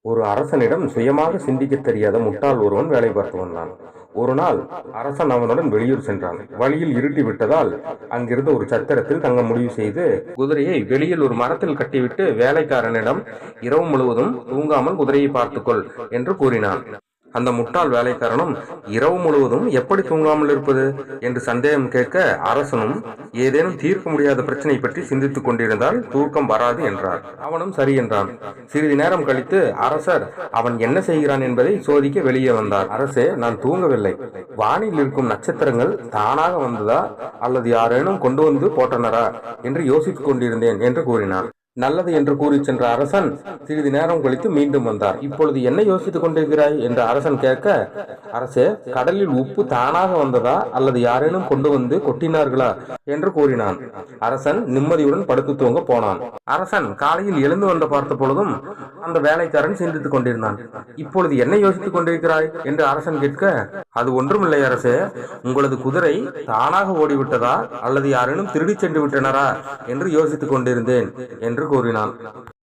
ஒரு அரசனிடம் சுயமாக சிந்திக்கத் தெரியாத முட்டாள் ஒருவன் வேலை பார்த்து வந்தான். ஒரு நாள் அரசன் அவனுடன் வெளியூர் சென்றான். வழியில் இருட்டி விட்டதால் அங்கிருந்த ஒரு சத்திரத்தில் தங்க முடிவு செய்து குதிரையை வெளியில் ஒரு மரத்தில் கட்டிவிட்டு வேலைக்காரனிடம் இரவு முழுவதும் தூங்காமல் குதிரையை பார்த்துக்கொள் என்று கூறினான். அந்த முட்டாள் வேலைக்காரனும் இரவு முழுவதும் எப்படி தூங்காமல் இருப்பது என்று சந்தேகம் கேட்க, அரசனும் ஏதேனும் தீர்க்க முடியாத பிரச்சனை பற்றி சிந்தித்துக் கொண்டிருந்தால் தூக்கம் வராது என்றார். அவனும் சரி என்றான். சிறிது நேரம் கழித்து அரசர் அவன் என்ன செய்கிறான் என்பதை சோதிக்க வெளியே வந்தார். அரசே, நான் தூங்கவில்லை. வானில் இருக்கும் நட்சத்திரங்கள் தானாக வந்ததா அல்லது யாரேனும் கொண்டு வந்து போட்டனரா என்று யோசித்துக் கொண்டிருந்தேன் என்று கூறினார். நல்லது என்று கூறி சென்ற அரசன் சிறிது நேரம் கழித்து மீண்டும் வந்தார். இப்பொழுது என்ன யோசித்துக் கொண்டிருக்கிறாய் என்று அரசன் கேட்க, அரசே, கடலில் உப்பு தானாக வந்ததா அல்லது யாரேனும் கொண்டு வந்து கொட்டினார்களா என்று கூறினான். அரசன் நிம்மதியுடன் படுத்து தூங்க போனான். அரசன் காலையில் எழுந்து வந்து பார்த்த பொழுதும் அந்த வேலைக்காரன் சிந்தித்துக் கொண்டிருந்தான். இப்பொழுது என்ன யோசித்துக் கொண்டிருக்கிறாய் என்று அரசன் கேட்க, அது ஒன்றுமில்லை அரசே, உங்களது குதிரை தானாக ஓடிவிட்டதா அல்லது யாரேனும் திருடி சென்று விட்டனரா என்று யோசித்துக் கொண்டிருந்தேன் என்று கூறினான்.